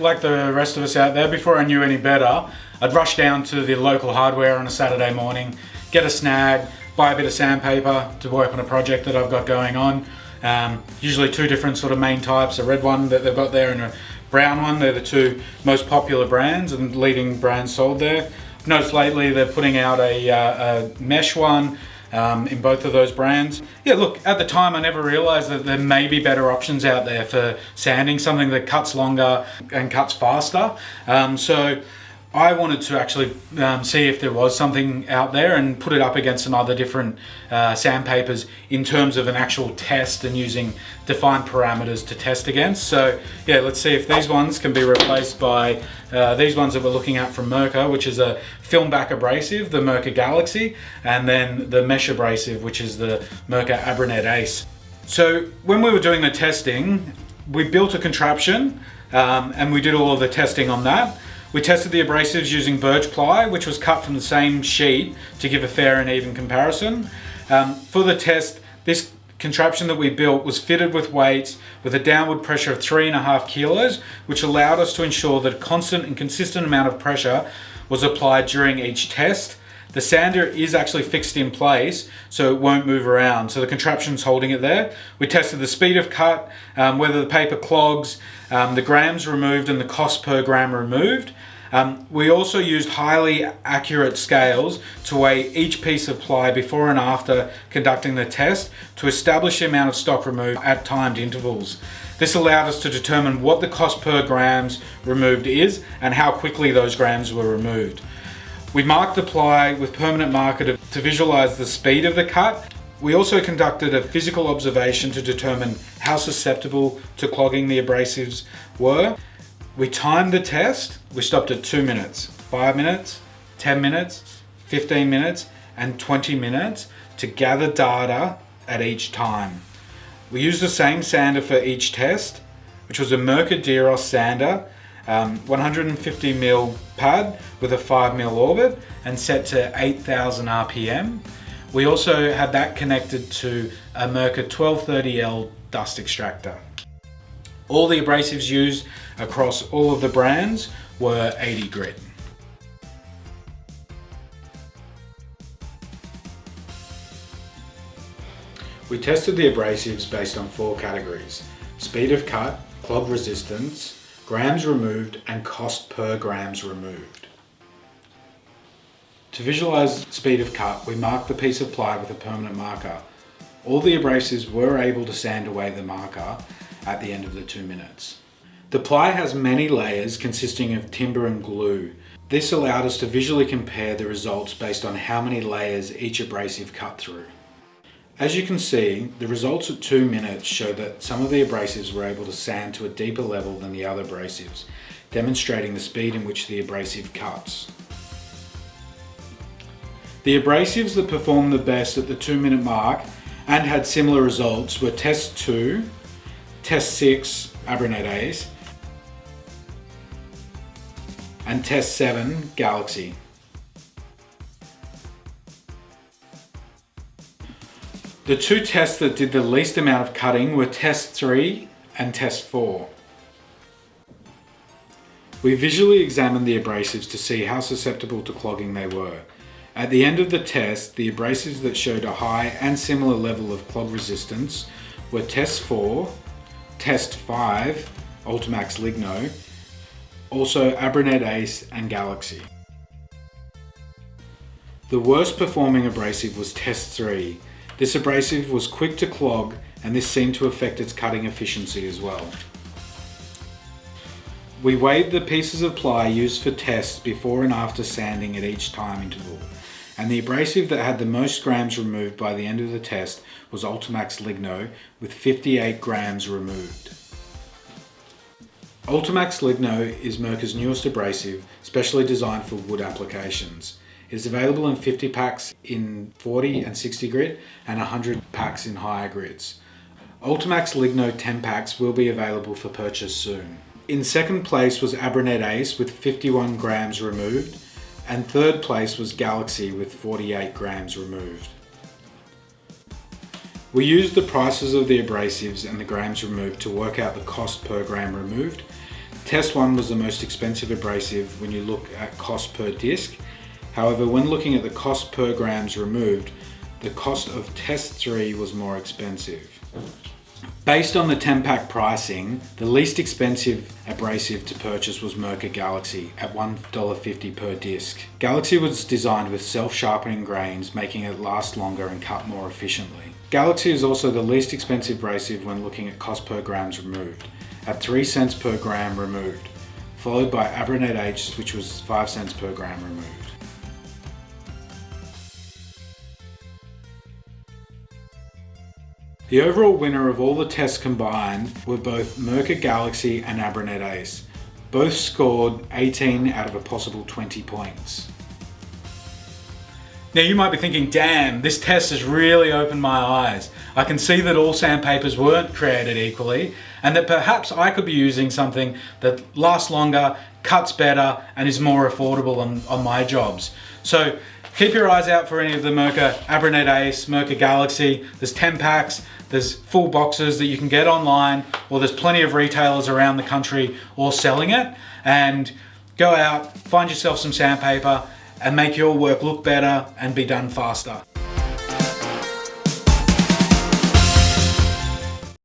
like the rest of us out there, before I knew any better, I'd rush down to the local hardware on a Saturday morning, get a snag, buy a bit of sandpaper to work on a project that I've got going on. Usually two different sort of main types, a red one that they've got there and a brown one. They're the two most popular brands and leading brands sold there. I've noticed lately they're putting out a mesh one in both of those brands. Yeah, look, at the time I never realized that there may be better options out there for sanding, something that cuts longer and cuts faster. So I wanted to actually see if there was something out there and put it up against some other different sandpapers in terms of an actual test and using defined parameters to test against. So yeah, let's see if these ones can be replaced by these ones that we're looking at from Mirka, which is a film back abrasive, the Mirka Galaxy, and then the mesh abrasive, which is the Mirka Abrasives. So when we were doing the testing, we built a contraption and we did all of the testing on that. We tested the abrasives using birch ply, which was cut from the same sheet to give a fair and even comparison. For the test, this contraption that we built was fitted with weights with a downward pressure of 3.5 kilos, which allowed us to ensure that a constant and consistent amount of pressure was applied during each test. The sander is actually fixed in place, so it won't move around. So the contraption's holding it there. We tested the speed of cut, whether the paper clogs, the grams removed and the cost per gram removed. We also used highly accurate scales to weigh each piece of ply before and after conducting the test to establish the amount of stock removed at timed intervals. This allowed us to determine what the cost per grams removed is and how quickly those grams were removed. We marked the ply with permanent marker to visualize the speed of the cut. We also conducted a physical observation to determine how susceptible to clogging the abrasives were. We timed the test. We stopped at 2 minutes, 5 minutes, 10 minutes, 15 minutes, and 20 minutes to gather data at each time. We used the same sander for each test, which was a Mirka Deros sander, 150mm pad with a 5mm orbit and set to 8,000 RPM. We also had that connected to a Mirka 1230L dust extractor. All the abrasives used across all of the brands were 80 grit. We tested the abrasives based on 4 categories: speed of cut, clog resistance, grams removed, and cost per grams removed. To visualize speed of cut, we marked the piece of ply with a permanent marker. All the abrasives were able to sand away the marker at the end of the 2 minutes. The ply has many layers consisting of timber and glue. This allowed us to visually compare the results based on how many layers each abrasive cut through. As you can see, the results at 2 minutes show that some of the abrasives were able to sand to a deeper level than the other abrasives, demonstrating the speed in which the abrasive cuts. The abrasives that performed the best at the 2 minute mark and had similar results were Test 2, Test 6 Abrasives, and Test 7 Galaxy. The 2 tests that did the least amount of cutting were Test 3 and Test 4. We visually examined the abrasives to see how susceptible to clogging they were. At the end of the test, the abrasives that showed a high and similar level of clog resistance were Test 4, Test 5, Ultimax Ligno, also Abrasives and Galaxy. The worst performing abrasive was Test 3. This abrasive was quick to clog, and this seemed to affect its cutting efficiency as well. We weighed the pieces of ply used for tests before and after sanding at each time interval, and the abrasive that had the most grams removed by the end of the test was Ultimax Ligno with 58 grams removed. Ultimax Ligno is Mirka's newest abrasive, specially designed for wood applications. It is available in 50 packs in 40 and 60 grit and 100 packs in higher grits. Ultimax Ligno 10 packs will be available for purchase soon. In second place was Abrasives with 51 grams removed, and third place was Galaxy with 48 grams removed. We used the prices of the abrasives and the grams removed to work out the cost per gram removed. Test 1 was the most expensive abrasive when you look at cost per disc. However, when looking at the cost per grams removed, the cost of Test 3 was more expensive. Based on the 10-pack pricing, the least expensive abrasive to purchase was Mirka Galaxy at $1.50 per disc. Galaxy was designed with self-sharpening grains, making it last longer and cut more efficiently. Galaxy is also the least expensive abrasive when looking at cost per grams removed, at 3 cents per gram removed, followed by Abrasives, which was 5 cents per gram removed. The overall winner of all the tests combined were both Mirka Galaxy and Abrasives. Both scored 18 out of a possible 20 points. Now you might be thinking, damn, this test has really opened my eyes. I can see that all sandpapers weren't created equally, and that perhaps I could be using something that lasts longer, cuts better, and is more affordable on my jobs. So keep your eyes out for any of the Mirka Abrasives, Mirka Galaxy. There's 10 packs, there's full boxes that you can get online, or there's plenty of retailers around the country all selling it. And go out, find yourself some sandpaper, and make your work look better and be done faster.